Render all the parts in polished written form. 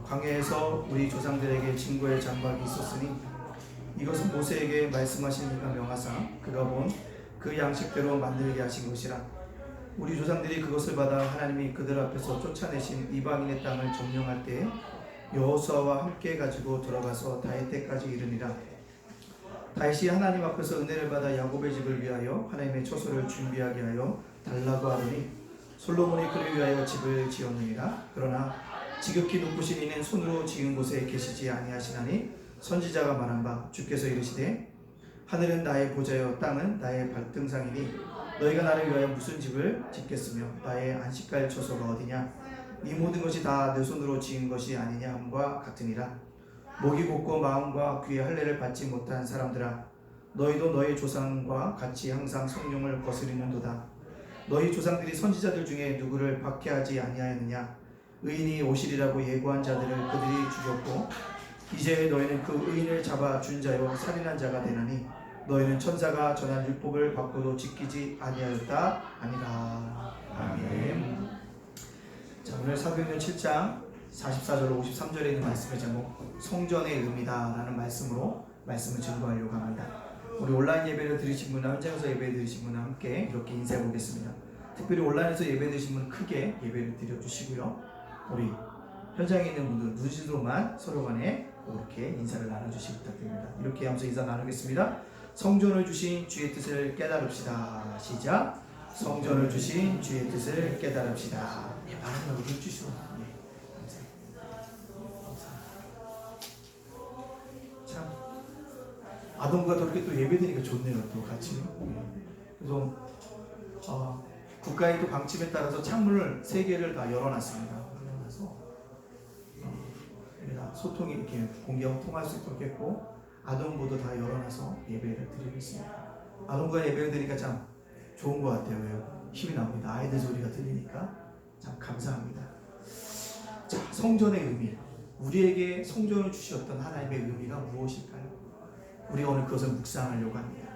광야에서 우리 조상들에게 증거의 장막이 있었으니 이것은 모세에게 말씀하신 이가 명하사 그가 본 그 양식대로 만들게 하신 것이라. 우리 조상들이 그것을 받아 하나님이 그들 앞에서 쫓아내신 이방인의 땅을 점령할 때에 여호수아와 함께 가지고 들어가서 다윗 때까지 이르니라. 다윗이 하나님 앞에서 은혜를 받아 야곱의 집을 위하여 하나님의 처소를 준비하게 하여 달라고 하더니 솔로몬이 그를 위하여 집을 지었느니라. 그러나 지극히 높으신 이는 손으로 지은 곳에 계시지 아니하시나니 선지자가 말한 바 주께서 이르시되 하늘은 나의 보좌여 땅은 나의 발등상이니 너희가 나를 위하여 무슨 집을 짓겠으며 나의 안식갈 처소가 어디냐. 이 모든 것이 다 내 손으로 지은 것이 아니냐 함과 같으니라. 목이 곧고 마음과 귀의 할례를 받지 못한 사람들아, 너희도 너희 조상과 같이 항상 성령을 거스리는도다. 너희 조상들이 선지자들 중에 누구를 박해하지 아니하였느냐. 의인이 오시리라고 예고한 자들을 그들이 죽였고 이제 너희는 그 의인을 잡아 준 자요 살인한 자가 되나니 너희는 천사가 전한 율법을 받고도 지키지 아니하였다 아니라. 아멘. 자, 오늘 사도행전 7장 44절로 53절에 있는 말씀의 제목 성전의 의미다 라는 말씀으로 말씀을 증거하려고 합니다. 우리 온라인 예배를 들으신 분과 현장에서 예배 드리신 분과 함께 이렇게 인사해 보겠습니다. 특별히 온라인에서 예배 드리신 분은 크게 예배를 드려주시고요. 우리 현장에 있는 분들은 눈으로만 서로 간에 이렇게 인사를 나눠주시기 부탁드립니다. 이렇게 하면서 인사 나누겠습니다. 성전을 주신 주의 뜻을 깨달읍시다. 시작. 성전을 주신 주의 뜻을 깨달읍시다. 바람을 주시오. 참 아동과 그렇게 또 예배드리니까 좋네요. 또 같이. 그래서 국가의 또 방침에 따라서 창문을 3개를 다 열어놨습니다. 열어놔서 소통이 이렇게 공개하고 통할 수 있도록 했고 아동부도 다 열어놔서 예배를 드리고 있습니다. 아동부가 예배를 드리니까 참 좋은 것 같아요. 왜요? 힘이 납니다. 아이들 소리가 들리니까 참 감사합니다. 자, 성전의 의미. 우리에게 성전을 주셨던 하나님의 의미가 무엇일까요? 우리가 오늘 그것을 묵상하려고 합니다.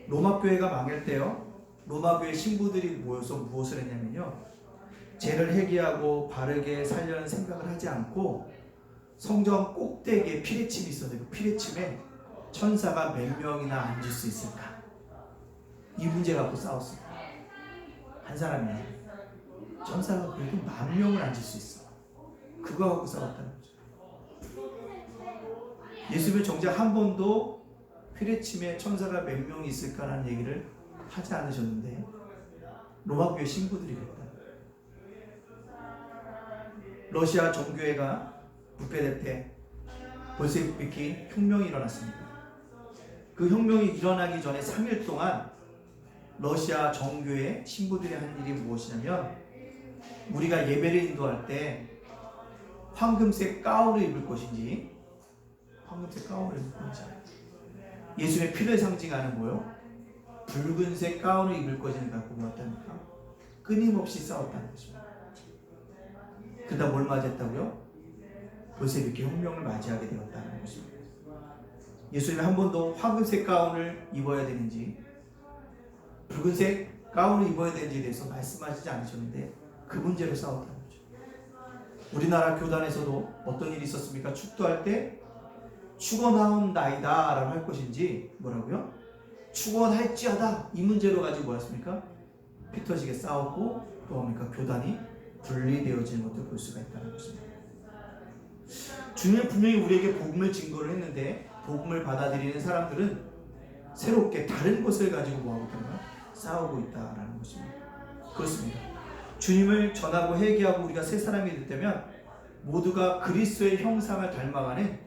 로마교회가 망할 때요, 로마교회 신부들이 모여서 무엇을 했냐면요, 죄를 회개하고 바르게 살려는 생각을 하지 않고 성전 꼭대기에 피레침이 있었는데 그 피레침에 천사가 몇 명이나 앉을 수 있을까? 이 문제 갖고 싸웠습니다. 한 사람이야. 천사가 그래도 10,000명을 앉을 수 있어. 그거 갖고 싸웠다는 거죠. 예수님은 정작 한 번도 피레침에 천사가 몇 명이 있을까라는 얘기를 하지 않으셨는데 로마교회 신부들이 그랬다. 러시아 정교회가 부패될 때 볼셰비키 혁명이 일어났습니다. 그 혁명이 일어나기 전에 3일 동안 러시아 정교회 신부들이 한 일이 무엇이냐면 우리가 예배를 인도할 때 황금색 가운을 입을 것인지 황금색 가운을 입을 것인지 예수님의 피를 상징하는 뭐요? 붉은색 가운을 입을 것인지 갖고 뭐였답니까? 끊임없이 싸웠다는 것입니다. 그러다 뭘 맞았다고요? 볼셰비키 혁명을 맞이하게 되었다는 것입니다. 예수님이 한 번도 황금색 가운을 입어야 되는지 붉은색 가운을 입어야 되는지에 대해서 말씀하시지 않으셨는데 그 문제로 싸웠다는 거죠. 우리나라 교단에서도 어떤 일이 있었습니까? 축도할 때 축원하옵나이다 라고 할 것인지 뭐라고요? 축원할지어다 이 문제로 가지고 뭐였습니까? 피 터지게 싸웠고 또 뭡니까? 교단이 분리되어지는 것을 볼 수가 있다는 것입니다. 주님은 분명히 우리에게 복음을 증거를 했는데 복음을 받아들이는 사람들은 새롭게 다른 것을 가지고 뭐하고 있다고요? 싸우고 있다라는 것입니다. 그렇습니다. 주님을 전하고 회개하고 우리가 새 사람이 될 때면 모두가 그리스도의 형상을 닮아가는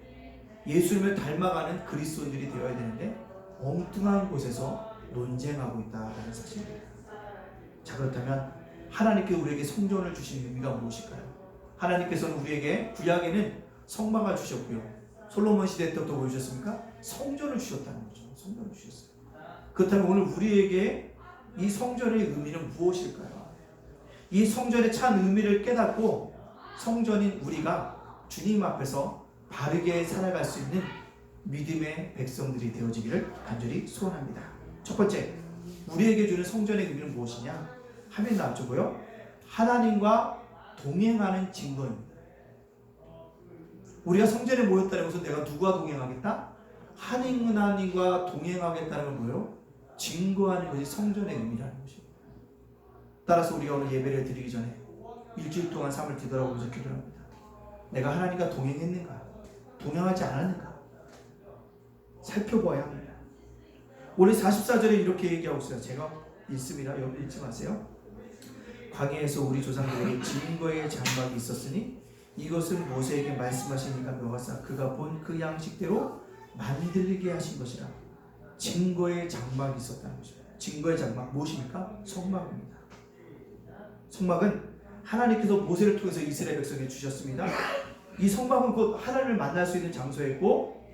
예수님을 닮아가는 그리스도인들이 되어야 되는데 엉뚱한 곳에서 논쟁하고 있다라는 사실입니다. 자, 그렇다면 하나님께 우리에게 성전을 주신 의미가 무엇일까요? 하나님께서는 우리에게 구약에는 성막을 주셨고요. 솔로몬 시대 때부터 뭐 주셨습니까? 성전을 주셨다는 거죠. 성전을 주셨어요. 그렇다면 오늘 우리에게 이 성전의 의미는 무엇일까요? 이 성전의 참 의미를 깨닫고 성전인 우리가 주님 앞에서 바르게 살아갈 수 있는 믿음의 백성들이 되어지기를 간절히 소원합니다. 첫 번째, 우리에게 주는 성전의 의미는 무엇이냐? 화면 나와주고요. 하나님과 동행하는 증거입니다. 우리가 성전에 모였다는 것은 내가 누구와 동행하겠다? 하나님과 동행하겠다는 건 뭐예요? 증거하는 것이 성전의 의미라는 것입니다. 따라서 우리가 오늘 예배를 드리기 전에 일주일 동안 삶을 뒤돌아보면서 기도합니다. 내가 하나님과 동행했는가? 동행하지 않았는가? 살펴봐야 합니다. 오늘 44절에 이렇게 얘기하고 있어요. 제가 읽습니다. 여러분 읽지 마세요. 광야에서 우리 조상들에게 증거의 장막이 있었으니 이것은 모세에게 말씀하시니까 명하사 그가 본 그 양식대로 만들게 하신 것이라. 증거의 장막이 있었다는 것입니다. 증거의 장막 무엇입니까? 성막입니다. 성막은 하나님께서 모세를 통해서 이스라엘 백성에게 주셨습니다. 이 성막은 곧 하나님을 만날 수 있는 장소였고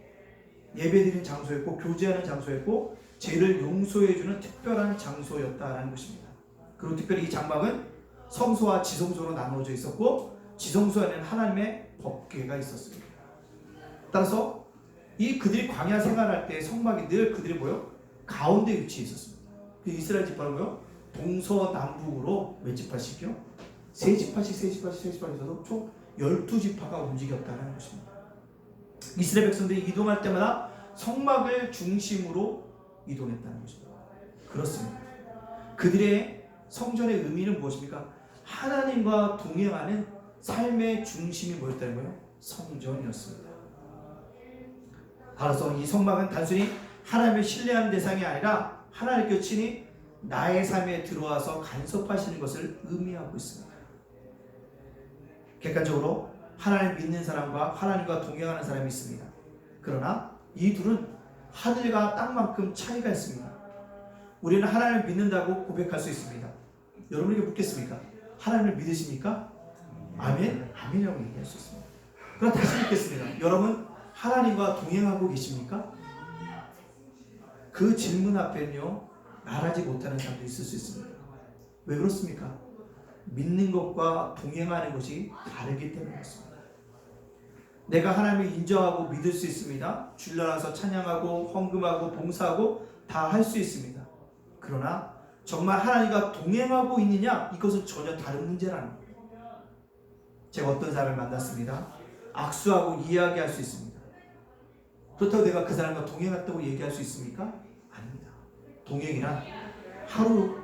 예배드리는 장소였고 교제하는 장소였고 죄를 용서해주는 특별한 장소였다라는 것입니다. 그리고 특별히 이 장막은 성소와 지성소로 나누어져 있었고 지성소 안에는 하나님의 법궤가 있었습니다. 따라서 이 그들이 광야 생활할 때 성막이 늘 그들이 뭐요? 가운데 위치해 있었습니다. 그 이스라엘 지파는 뭐요? 동서남북으로 몇 지파씩이요? 세 지파씩 있어서 총 12지파가 움직였다는 것입니다. 이스라엘 백성들이 이동할 때마다 성막을 중심으로 이동했다는 것입니다. 그렇습니다. 그들의 성전의 의미는 무엇입니까? 하나님과 동행하는 삶의 중심이 뭐였다는 거예요? 성전이었습니다. 따라서 이 성막은 단순히 하나님을 신뢰하는 대상이 아니라 하나님께 친히 나의 삶에 들어와서 간섭하시는 것을 의미하고 있습니다. 객관적으로 하나님을 믿는 사람과 하나님과 동행하는 사람이 있습니다. 그러나 이 둘은 하늘과 땅만큼 차이가 있습니다. 우리는 하나님을 믿는다고 고백할 수 있습니다. 여러분에게 묻겠습니까? 하나님을 믿으십니까? 아멘? 아멘이라고 얘기할 수 있습니다. 그럼 다시 묻겠습니다. 여러분 하나님과 동행하고 계십니까? 그 질문 앞에는요 말하지 못하는 사람도 있을 수 있습니다. 왜 그렇습니까? 믿는 것과 동행하는 것이 다르기 때문에 그렇습니다. 내가 하나님을 인정하고 믿을 수 있습니다. 주일 나라서 찬양하고 헌금하고 봉사하고 다 할 수 있습니다. 그러나 정말 하나님과 동행하고 있느냐? 이것은 전혀 다른 문제라는 거예요. 제가 어떤 사람을 만났습니다. 악수하고 이야기할 수 있습니다. 그렇다고 내가 그 사람과 동행했다고 얘기할 수 있습니까? 아닙니다. 동행이란 하루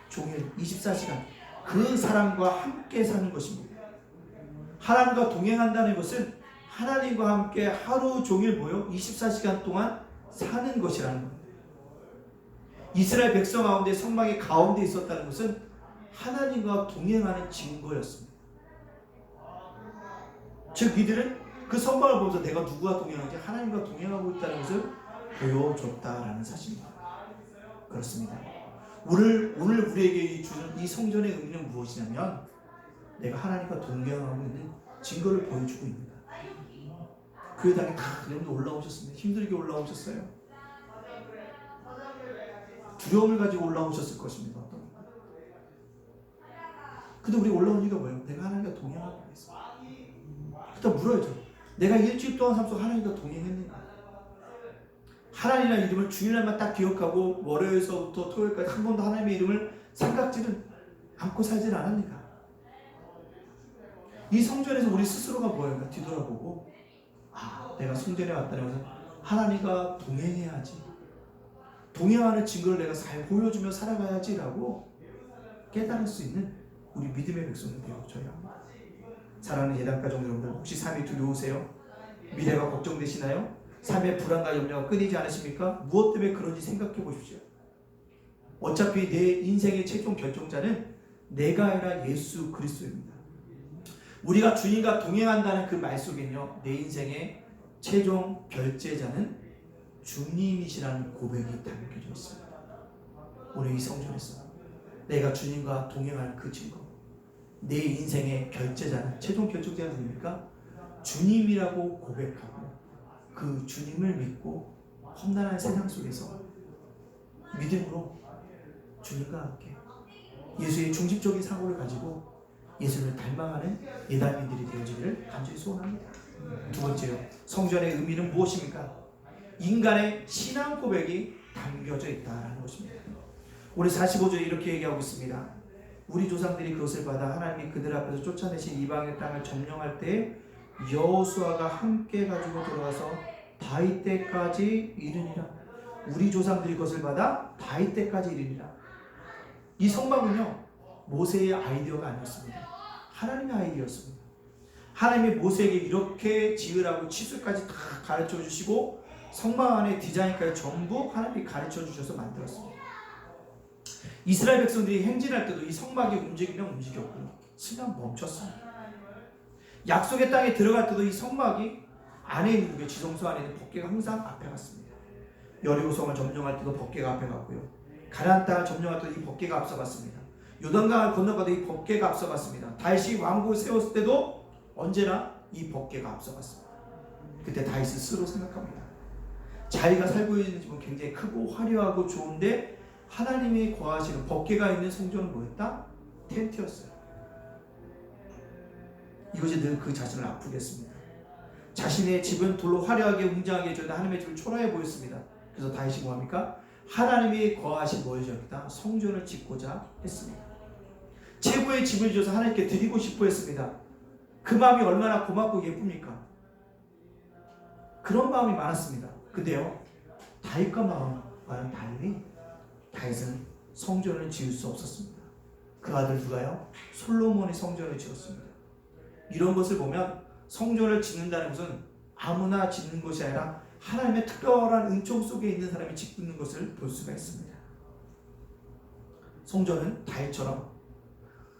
종일 24시간 그 사람과 함께 사는 것입니다. 하나님과 동행한다는 것은 하나님과 함께 하루 종일 모여 24시간 동안 사는 것이라는 겁니다. 이스라엘 백성 가운데 성막의 가운데 있었다는 것은 하나님과 동행하는 증거였습니다. 즉 이들은 그 성막을 보면서 내가 누구와 동행하지? 하나님과 동행하고 있다는 것을 보여줬다라는 사실입니다. 그렇습니다. 오늘 우리에게 주는 이 성전의 의미는 무엇이냐면 내가 하나님과 동행하고 있는 증거를 보여주고 있습니다. 그 당에 다 여러분들 올라오셨습니다. 힘들게 올라오셨어요. 두려움을 가지고 올라오셨을 것입니다. 근데 우리 올라온 이유가 뭐예요? 내가 하나님과 동행하고 있습니다. 그때 물어야죠. 내가 일주일 동안 삶 속에 하나님과 동행했는가? 하나님이라는 이름을 주일날만 딱 기억하고 월요일서부터 토요일까지 한 번도 하나님의 이름을 생각지는 않고 살지는 않았는가? 이 성전에서 우리 스스로가 뭐예요? 뒤돌아보고 내가 성전에 왔다는 것은 하나님과 동행해야지, 동행하는 증거를 내가 잘 보여주며 살아가야지 라고 깨달을 수 있는 우리 믿음의 백성이 되어줘야 합니다. 사랑하는 예단가족 여러분들, 혹시 삶이 두려우세요? 미래가 걱정되시나요? 삶의 불안과 염려가 끊이지 않으십니까? 무엇 때문에 그런지 생각해 보십시오. 어차피 내 인생의 최종 결정자는 내가 아니라 예수 그리스도입니다. 우리가 주님과 동행한다는 그 말 속에는요, 내 인생의 최종 결제자는 주님이시라는 고백이 담겨져 있습니다. 오늘 이 성전에서 내가 주님과 동행할 그 증거, 내 인생의 결제자는, 최종 결정자는 누굽니까? 주님이라고 고백하고 그 주님을 믿고 험난한 세상 속에서 믿음으로 주님과 함께 예수의 중심적인 사고를 가지고 예수를 닮아가는 예단민들이 되어지기를 간절히 소원합니다. 두 번째요, 성전의 의미는 무엇입니까? 인간의 신앙 고백이 담겨져 있다는 것입니다. 우리 45절에 이렇게 얘기하고 있습니다. 우리 조상들이 그것을 받아 하나님이 그들 앞에서 쫓아내신 이방의 땅을 점령할 때에 여호수아가 함께 가지고 들어가서 다윗 때까지 이르니라. 우리 조상들이 그것을 받아 다윗 때까지 이르니라. 이 성막은요, 모세의 아이디어가 아니었습니다. 하나님의 아이디어였습니다. 하나님이 모세에게 이렇게 지으라고 치수까지 다 가르쳐 주시고 성막 안에 디자인까지 전부 하나님이 가르쳐 주셔서 만들었습니다. 이스라엘 백성들이 행진할 때도 이 성막이 움직이면 움직였고요, 순간 멈췄습니다. 약속의 땅에 들어갈 때도 이 성막이 안에 있는 게 지성소 안에 있는 법궤가 항상 앞에 갔습니다. 여리고성을 점령할 때도 법궤가 앞에 갔고요, 가나안 땅을 점령할 때도 이 법궤가 앞서갔습니다. 요단강을 건너가도 이 법궤가 앞서갔습니다. 다윗이 왕국을 세웠을 때도 언제나 이 법궤가 앞서갔습니다. 그때 다윗을 스스로 생각합니다. 자기가 살고 있는 집은 굉장히 크고 화려하고 좋은데 하나님이 거하시는 법궤가 있는 성전은 뭐였다? 텐트였어요. 이것이 늘 그 자신을 아프게 했습니다. 자신의 집은 돌로 화려하게 웅장하게 저희는 하나님의 집을 초라해 보였습니다. 그래서 다윗이 뭐합니까? 하나님이 거하신 뭐였다? 성전을 짓고자 했습니다. 최고의 집을 지어서 하나님께 드리고 싶어 했습니다. 그 마음이 얼마나 고맙고 예쁩니까? 그런 마음이 많았습니다. 근데요, 다윗과 마음과는 달리 다윗은 성전을 지을 수 없었습니다. 그 아들 누가요? 솔로몬이 성전을 지었습니다. 이런 것을 보면 성전을 짓는다는 것은 아무나 짓는 것이 아니라 하나님의 특별한 은총 속에 있는 사람이 짓는 것을 볼 수가 있습니다. 성전은 다윗처럼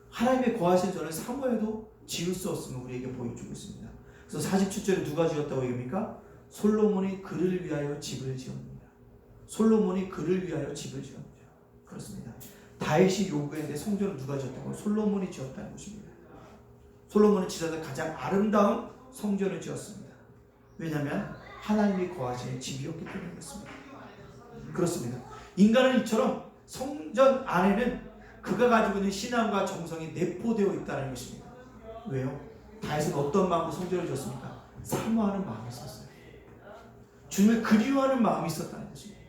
하나님의 거하신 전을 사모해도 지을 수 없음을 우리에게 보여주고 있습니다. 그래서 47절에 누가 지었다고 얘기합니까? 솔로몬이 그를 위하여 집을 지었습니다. 솔로몬이 그를 위하여 집을 지었습니다. 그렇습니다. 다윗이 요구했는데 성전을 누가 지었다고? 솔로몬이 지었다는 것입니다. 솔로몬이 지어서 가장 아름다운 성전을 지었습니다. 왜냐하면 하나님이 거하시는 집이었기 때문에 그렇습니다. 그렇습니다. 인간은 이처럼 성전 안에는 그가 가지고 있는 신앙과 정성이 내포되어 있다는 것입니다. 왜요? 다윗은 어떤 마음으로 성전을 지었습니까? 사모하는 마음이 있었어요. 주님을 그리워하는 마음이 있었다는 것입니다.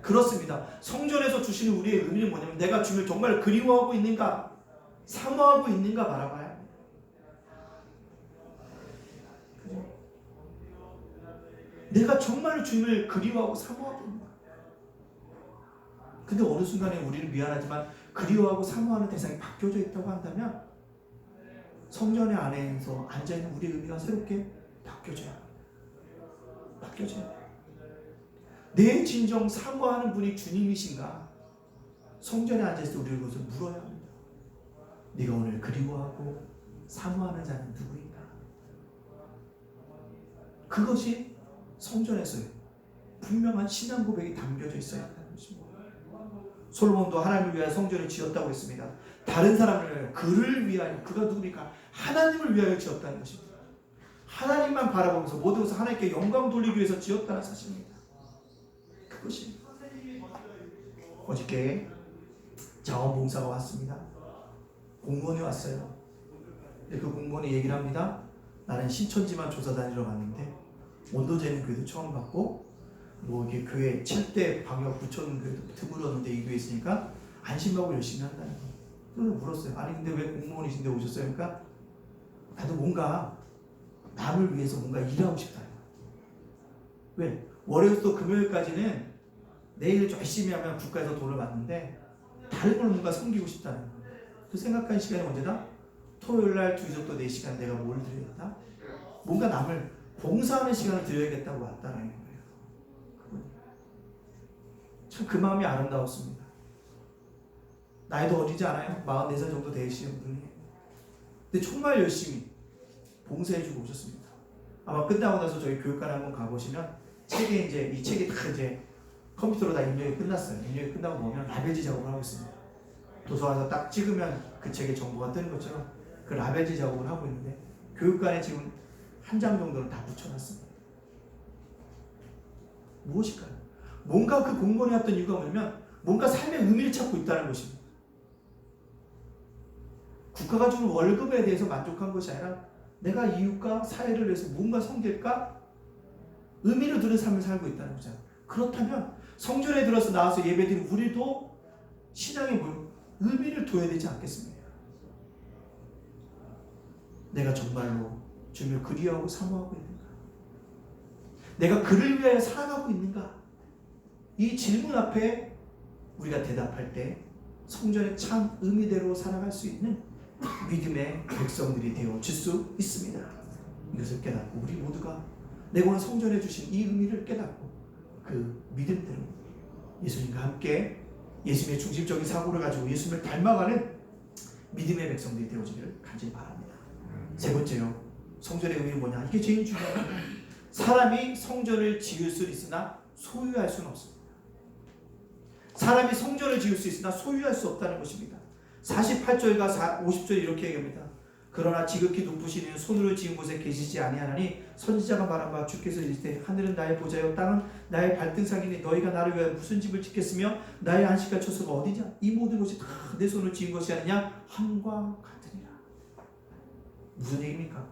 그렇습니다. 성전에서 주시는 우리의 의미는 뭐냐면 내가 주님을 정말 그리워하고 있는가, 사모하고 있는가 바라봐야 합니다. 내가 정말 주님을 그리워하고 사모하고 있는가. 근데 어느 순간에 우리는 미안하지만 그리워하고 사모하는 대상이 바뀌어져 있다고 한다면 성전의 안에서 앉아있는 우리의 의미가 새롭게 바뀌어져야 합니다. 바뀌어져야 합니다. 내 진정 사모하는 분이 주님이신가? 성전에 앉아있을 때 우리는 그것을 물어야 합니다. 네가 오늘 그리워하고 사모하는 자는 누구인가? 그것이 성전에서의 분명한 신앙 고백이 담겨져 있어야 한다는 것입니다. 솔로몬도 하나님을 위하여 성전을 지었다고 했습니다. 다른 사람을 위하여, 그를 위하여, 그가 누굽니까? 하나님을 위하여 지었다는 것입니다. 하나님만 바라보면서 모든 것을 하나님께 영광 돌리기 위해서 지었다는 사실입니다. 그것이 어저께 자원봉사가 왔습니다. 공무원이 왔어요. 근데 그 공무원이 얘기를 합니다. 나는 신천지만 조사 다니러 갔는데 온도 재는 교회도 처음 봤고 뭐 이게 교회 7대 방역 붙여놓은 교회도 드물었는데 이 교회 있으니까 안심하고 열심히 한다는 거예요. 그래서 물었어요. 아니 근데 왜 공무원이신데 오셨어요? 그러니까 나도 뭔가 남을 위해서 뭔가 일하고 싶다. 왜? 월요일부터 금요일까지는 내일 열심히 하면 국가에서 돈을 받는데 다른 걸 뭔가 섬기고 싶다는 거예요. 그 생각한 시간이 언제다? 토요일날 2시부터 4시간 내가 뭘 드려야겠다? 뭔가 남을 봉사하는 시간을 드려야겠다고 왔다는 거예요. 참 그 마음이 아름다웠습니다. 나이도 어리지 않아요? 44살 정도 되시는 분이. 근데 정말 열심히 봉사해주고 오셨습니다. 아마 끝나고 나서 저희 교육관에 한번 가보시면 책에 이제 이 책이 다 이제 컴퓨터로 다 입력이 끝났어요. 입력이 끝나고 보면 라벨지 작업을 하고 있습니다. 도서관에서 딱 찍으면 그 책의 정보가 뜨는 것처럼 그 라벨지 작업을 하고 있는데 교육관에 지금 한 장 정도는 다 붙여놨습니다. 무엇일까요? 뭔가 그 공무원이 왔던 이유가 뭐냐면 뭔가 삶의 의미를 찾고 있다는 것입니다. 국가가 주는 월급에 대해서 만족한 것이 아니라 내가 이웃과 사회를 위해서 뭔가 섬길까? 의미를 두는 삶을 살고 있다는 거잖아요. 그렇다면 성전에 들어서 나와서 예배드린 우리도 신앙에 의미를 둬야 되지 않겠습니까? 내가 정말로 주님을 그리워하고 사모하고 있는가? 내가 그를 위하여 살아가고 있는가? 이 질문 앞에 우리가 대답할 때 성전의 참 의미대로 살아갈 수 있는 믿음의 백성들이 되어질 수 있습니다. 이것을 깨닫고 우리 모두가 내가 오늘 성전에 주신 이 의미를 깨닫고 그 믿음대로 예수님과 함께 예수님의 중심적인 사고를 가지고 예수님을 닮아가는 믿음의 백성들이 되어지기를 간절히 바랍니다. 세 번째요. 성전의 의미는 뭐냐? 이게 제일 중요합니다. 사람이 성전을 지을 수 있으나 소유할 수는 없습니다. 사람이 성전을 지을 수 있으나 소유할 수 없다는 것입니다. 48절과 50절 이렇게 얘기합니다. 그러나 지극히 높으신 이는 손으로 지은 곳에 계시지 아니하나니 선지자가 말한 바 주께서 이르시되 하늘은 나의 보좌요 땅은 나의 발등상이니 너희가 나를 위하여 무슨 집을 짓겠으며 나의 안식할 처소가 어디냐? 이 모든 것이 다 내 손으로 지은 것이 아니냐? 함과 같으니라. 무슨 얘기입니까?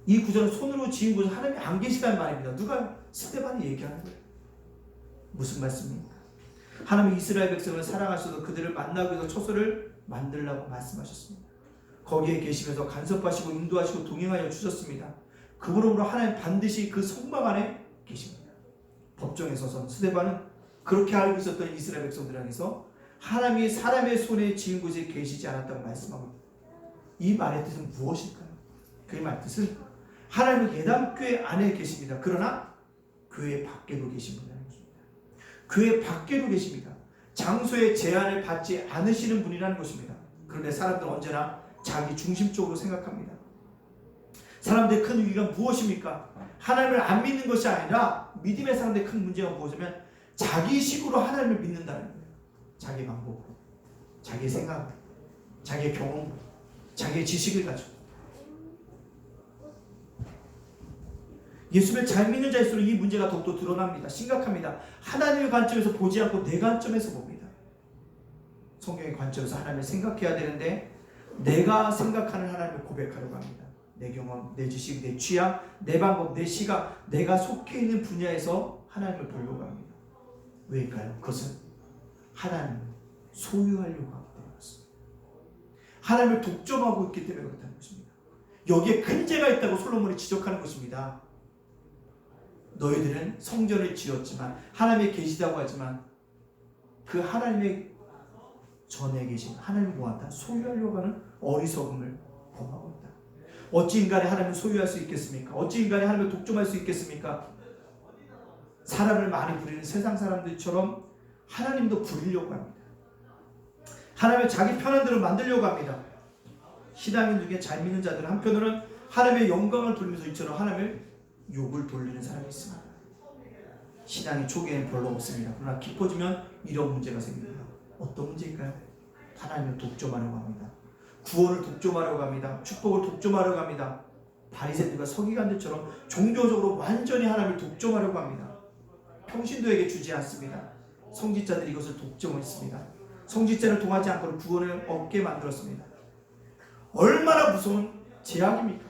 이 구절은 손으로 지은 곳에 하나님이 안 계시다는 말입니다. 누가? 스데반이 얘기하는 거예요. 무슨 말씀입니까? 하나님이 이스라엘 백성을 사랑하셔서 그들을 만나기 위해서 처소를 만들라고 말씀하셨습니다. 거기에 계시면서 간섭하시고 인도하시고 동행하여 주셨습니다. 그러므로 하나님 반드시 그 성막 안에 계십니다. 법정에 서서 스데반은 그렇게 알고 있었던 이스라엘 백성들 안에서 하나님이 사람의 손에 지은 곳에 계시지 않았다고 말씀하고 있습니다. 이 말의 뜻은 무엇일까요? 그 말 뜻은 하나님은 예담교회 안에 계십니다. 그러나 교회 밖에도 계십니다. 교회 밖에도 계십니다. 장소의 제한을 받지 않으시는 분이라는 것입니다. 그런데 사람들은 언제나 자기 중심적으로 생각합니다. 사람들의 큰 위기가 무엇입니까? 하나님을 안 믿는 것이 아니라 믿음의 사람들의 큰 문제가 무엇이냐면 자기식으로 하나님을 믿는다는 거예요. 자기 방법으로, 자기 생각, 자기 경험, 자기의 지식을 가지고. 예수를 잘 믿는 자일수록 이 문제가 더욱더 드러납니다. 심각합니다. 하나님의 관점에서 보지 않고 내 관점에서 봅니다. 성경의 관점에서 하나님을 생각해야 되는데 내가 생각하는 하나님을 고백하려고 합니다. 내 경험, 내 지식, 내 취향, 내 방법, 내 시각, 내가 속해 있는 분야에서 하나님을 보려고 합니다. 왜일까요? 그것은 하나님을 소유하려고 하기 때문이었습니다. 하나님을 독점하고 있기 때문에 그렇다는 것입니다. 여기에 근제가 있다고 솔로몬이 지적하는 것입니다. 너희들은 성전을 지었지만 하나님이 계시다고 하지만 그 하나님의 전에 계신 하나님을 뭐한다? 소유하려고 하는 어리석음을 범하고 있다. 어찌 인간이 하나님을 소유할 수 있겠습니까? 어찌 인간이 하나님을 독점할 수 있겠습니까? 사람을 많이 부리는 세상 사람들처럼 하나님도 부리려고 합니다. 하나님을 자기 편한 대로 만들려고 합니다. 신앙인 중에 잘 믿는 자들은 한편으로는 하나님의 영광을 돌리면서 이처럼 하나님을 욕을 돌리는 사람이 있습니다. 신앙이 초기에는 별로 없습니다. 그러나 깊어지면 이런 문제가 생깁니다. 어떤 문제일까요? 하나님을 독점하려고 합니다. 구원을 독점하려고 합니다. 축복을 독점하려고 합니다. 바리새인들과 서기관들처럼 종교적으로 완전히 하나님을 독점하려고 합니다. 평신도에게 주지 않습니다. 성직자들이 이것을 독점했습니다. 성직자를 통하지 않고 구원을 얻게 만들었습니다. 얼마나 무서운 제약입니까?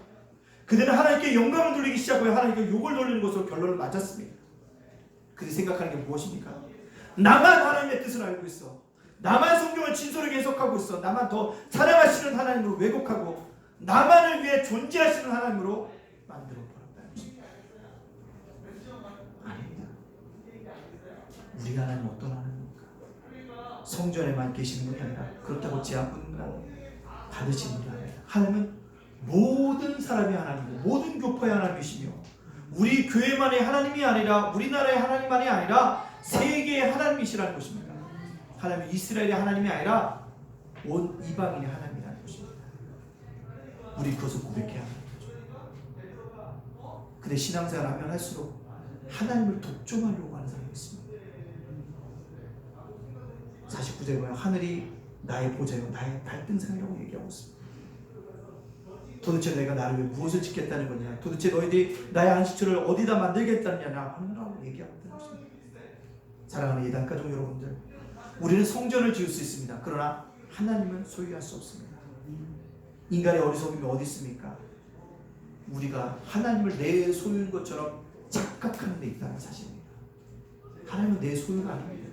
그들은 하나님께 영광을 돌리기 시작하고 하나님께 욕을 돌리는 것으로 결론을 맞았습니다. 그들이 생각하는 게 무엇입니까? 나만 하나님의 뜻을 알고 있어. 나만 성경을 진솔하게 해석하고 있어. 나만 더 사랑하시는 하나님으로 왜곡하고 나만을 위해 존재하시는 하나님으로 만들어버렸다는 것입니다. 아닙니다. 우리가 하나님 어떤 하나님입니까? 성전에만 계시는 분이 아니라 그렇다고 제한받는 받으신 분이 아니라 하나님은 모든 사람이 하나님이고 모든 교파의 하나님이시며 우리 교회만의 하나님이 아니라 우리나라의 하나님만이 아니라 세계의 하나님이시라는 것입니다. 하나님은 이스라엘의 하나님이 아니라 온 이방인의 하나님이라는 것입니다. 우리 그것을 고백해야 합니다. 근데 신앙생활 하면 할수록 하나님을 독점하려고 하는 사람이 있습니다. 49절에 보면 하늘이 나의 보좌요 나의 발등상이라고 얘기하고 있습니다. 도대체 내가 나를 위해 무엇을 짓겠다는 거냐? 도대체 너희들이 나의 안식처를 어디다 만들겠다느냐? 하느라고 얘기하고 있다는 것입니다. 사랑하는 예단가족 여러분들, 우리는 성전을 지을 수 있습니다. 그러나 하나님은 소유할 수 없습니다. 인간의 어리석음이 어디 있습니까? 우리가 하나님을 내 소유인 것처럼 착각하는 데 있다는 사실입니다. 하나님은 내 소유가 아닙니다.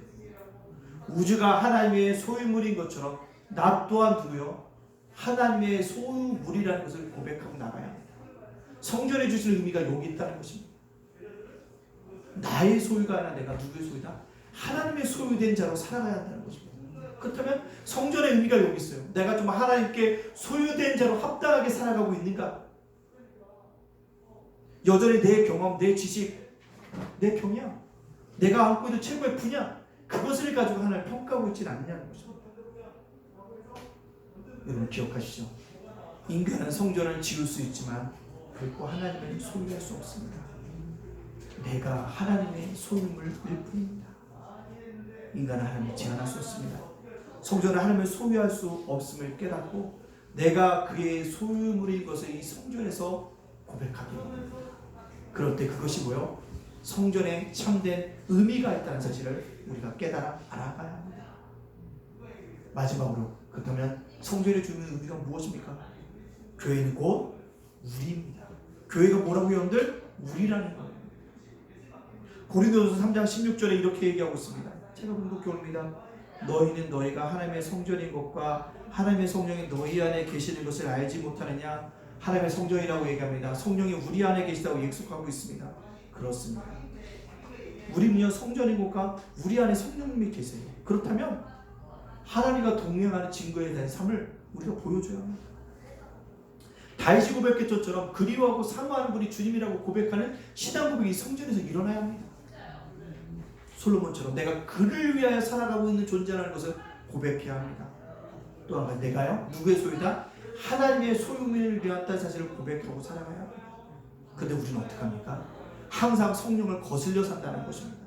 우주가 하나님의 소유물인 것처럼 나 또한 누구요? 하나님의 소유물이라는 것을 고백하고 나가야 합니다. 성전에 주시는 의미가 여기 있다는 것입니다. 나의 소유가 아니라 내가 누구의 소유다? 하나님의 소유된 자로 살아가야 한다는 것입니다. 그렇다면 성전의 의미가 여기 있어요. 내가 좀 하나님께 소유된 자로 합당하게 살아가고 있는가? 여전히 내 경험, 내 지식, 내 경영, 내가 안고 있는 최고의 분야, 그것을 가지고 하나님을 평가하고 있지는 않느냐는 것입니다. 여러분 기억하시죠? 인간은 성전을 지을 수 있지만 결코 하나님을 소유할 수 없습니다. 내가 하나님의 소유물일 뿐입니다. 인간은 하나님을 제한할 수 없습니다. 성전은 하나님을 소유할 수 없음을 깨닫고 내가 그의 소유물인 것을 이 성전에서 고백하게 됩니다. 그럴 때 그것이 뭐요? 성전에 참된 의미가 있다는 사실을 우리가 깨달아 알아가야 합니다. 마지막으로 그렇다면 성전에 주는 의미가 무엇입니까? 교회는 곧 우리입니다. 교회가 뭐라고 여러분들? 우리라는 거예요. 고린도전서 3장 16절에 이렇게 얘기하고 있습니다. 제가 공독해 옵니다. 너희는 너희가 하나님의 성전인 것과 하나님의 성령이 너희 안에 계시는 것을 알지 못하느냐? 하나님의 성전이라고 얘기합니다. 성령이 우리 안에 계시다고 약속하고 있습니다. 그렇습니다. 우리는요 성전인 것과 우리 안에 성령님이 계세요. 그렇다면 하나님과 동행하는 증거에 대한 삶을 우리가 보여줘야 합니다. 다윗이 고백했던 그리워하고 사모하는 분이 주님이라고 고백하는 신앙 고백이 성전에서 일어나야 합니다. 솔로몬처럼 내가 그를 위하여 살아가고 있는 존재라는 것을 고백해야 합니다. 또 한 가지 내가요 누구의 소유다? 하나님의 소유물을 되었다는 사실을 고백하고 살아가야 합니다. 근데 우리는 어떻게 합니까? 항상 성령을 거슬려 산다는 것입니다.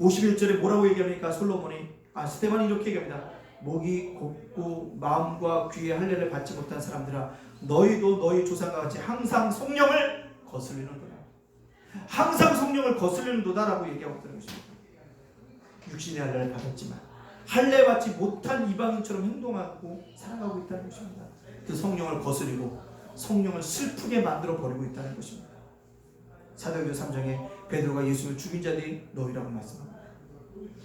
51절에 뭐라고 얘기합니까? 스데반이 이렇게 얘기합니다. 목이 곱고 마음과 귀의 할례를 받지 못한 사람들아 너희도 너희 조상과 같이 항상 성령을 거슬리는도다. 항상 성령을 거슬리는도다라고 얘기하고 있다는 것입니다. 육신의 할례를 받았지만 할례 받지 못한 이방인처럼 행동하고 살아가고 있다는 것입니다. 그 성령을 거스리고 성령을 슬프게 만들어 버리고 있다는 것입니다. 사도행전 3장에 베드로가 예수를 죽인 자들이 너희라고 말씀합니다.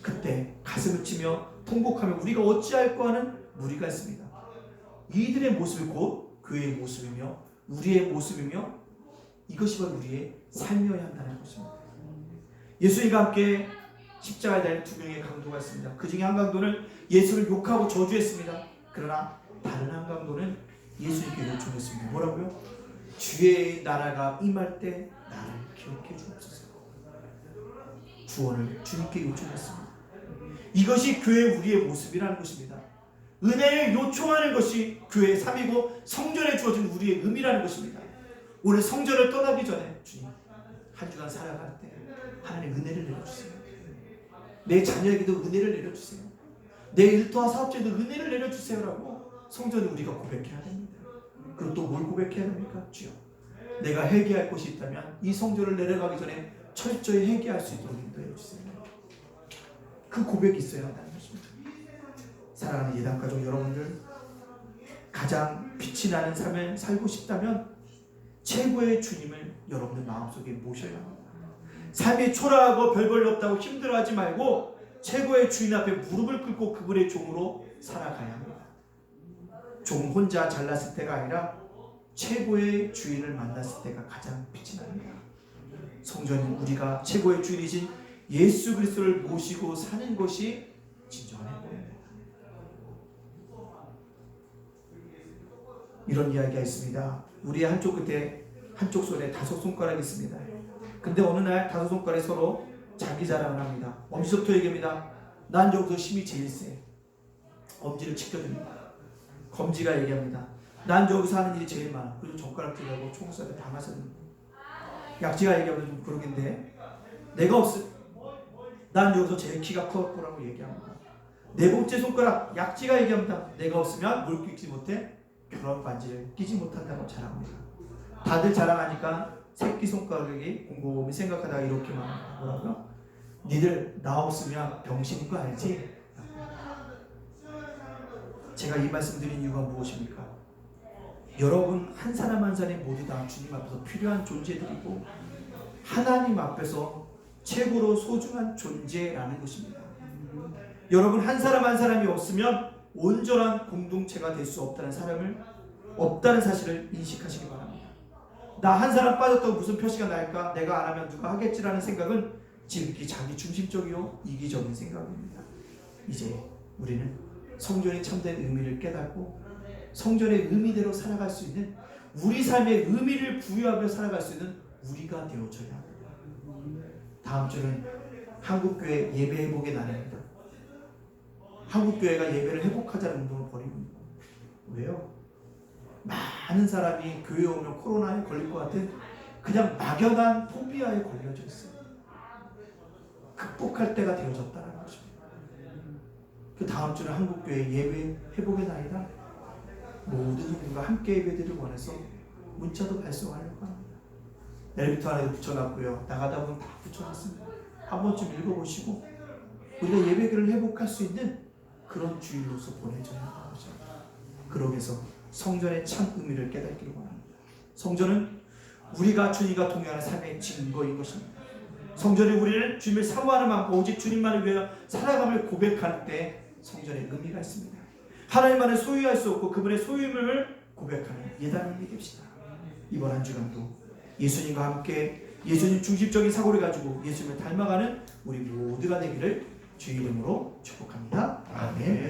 그때 가슴을 치며 통곡하며 우리가 어찌할까 하는 무리가 있습니다. 이들의 모습이 곧 교회의 모습이며 우리의 모습이며 이것이 바로 우리의 삶이어야 한다는 것입니다. 예수님과 함께 십자가에 달린 두 명의 강도가 있습니다. 그 중에 한 강도는 예수를 욕하고 저주했습니다. 그러나 다른 한 강도는 예수님께 요청했습니다. 뭐라고요? 주의 나라가 임할 때 나를 기억해 주옵소서. 구원을 주님께 요청했습니다. 이것이 교회 우리의 모습이라는 것입니다. 은혜를 요청하는 것이 교회의 삶이고 성전에 주어진 우리의 의미라는 것입니다. 오늘 성전을 떠나기 전에 주님 한 주간 살아갈 때 하나님 은혜를 내려주세요. 내 자녀에게도 은혜를 내려주세요. 내 일터와 사업자에도 은혜를 내려주세요라고 성전을 우리가 고백해야 됩니다. 그리고 또 뭘 고백해야 됩니까? 주여 내가 회개할 곳이 있다면 이 성전을 내려가기 전에 철저히 회개할 수 있도록 인도해 주세요. 그 고백이 있어야 한다는 것입니다. 사랑하는 예단가족 여러분들, 가장 빛이 나는 삶을 살고 싶다면 최고의 주님을 여러분들 마음속에 모셔야 합니다. 삶이 초라하고 별 볼일 없다고 힘들어하지 말고 최고의 주인 앞에 무릎을 꿇고 그분의 종으로 살아가야 합니다. 종 혼자 잘났을 때가 아니라 최고의 주인을 만났을 때가 가장 빛이 납니다. 성전은 우리가 최고의 주인이신 예수 그리스도를 모시고 사는 것이 진정한 행복입니다. 이런 이야기가 있습니다. 우리의 한쪽 끝에 한쪽 손에 5손가락이 있습니다. 근데 어느 날 5손가락이 서로 자기 자랑을 합니다. 엄지부터 얘기합니다. 난 여기서 힘이 제일 세. 엄지를 지켜줍니다. 검지가 얘기합니다. 난 여기서 하는 일이 제일 많아. 그리고 젓가락질하고 총살을 다 맞았는데. 약지가 얘기하면 좀 그러긴데 내가 난 여기서 제일 키가 커갖고라고 얘기합니다. 네 번째 손가락 약지가 얘기합니다. 내가 없으면 뭘 끼지 못해? 결혼 반지를 끼지 못한다고 자랑합니다. 다들 자랑하니까 새끼손가락이 곰곰이 생각하다가 이렇게 말합니다. 뭐라고요? 니들 나 없으면 병신인 거 알지? 제가 이 말씀 드린 이유가 무엇입니까? 여러분 한 사람 한 사람이 모두 다 주님 앞에서 필요한 존재들이고 하나님 앞에서 최고로 소중한 존재라는 것입니다. 여러분 한 사람 한 사람이 없으면 온전한 공동체가 될 수 없다는 사실을 인식하시기 바랍니다. 나 한 사람 빠졌다고 무슨 표시가 날까? 내가 안 하면 누가 하겠지라는 생각은 지극히 자기 중심적이요 이기적인 생각입니다. 이제 우리는 성전의 참된 의미를 깨닫고 성전의 의미대로 살아갈 수 있는, 우리 삶의 의미를 부여하며 살아갈 수 있는 우리가 되어줘야 합니다. 다음 주는 한국교회 예배회복의 날입니다. 한국교회가 예배를 회복하자는 운동을 벌이고 있는 거예요. 왜요? 많은 사람이 교회에 오면 코로나에 걸릴 것 같은 그냥 막연한 포비아에 걸려져 있어요. 극복할 때가 되어졌다는 것입니다. 그 다음 주는 한국교회 예배 회복의 날이라 모든 성도가 함께 예배드리를 원해서 문자도 발송하려고 합니다. 엘리베이터 안에 붙여놨고요. 나가다 보면 다 붙여놨습니다. 한 번쯤 읽어보시고 우리가 예배를 회복할 수 있는 그런 주일로서 보내줘야 하는 것입니다. 그러기 위해서 성전의 참 의미를 깨닫기를 원합니다. 성전은 우리가 주님과 동행하는 삶의 증거인 것입니다. 성전이 우리를 주님을 사모하는 마음과 오직 주님만을 위하여 살아감을 고백할 때 성전의 의미가 있습니다. 하나님만을 소유할 수 없고 그분의 소유임을 고백하는 예단이 됩시다. 이번 한 주간도 예수님과 함께 예수님 중심적인 사고를 가지고 예수님을 닮아가는 우리 모두가 되기를 주의 이름으로 축복합니다. 아멘.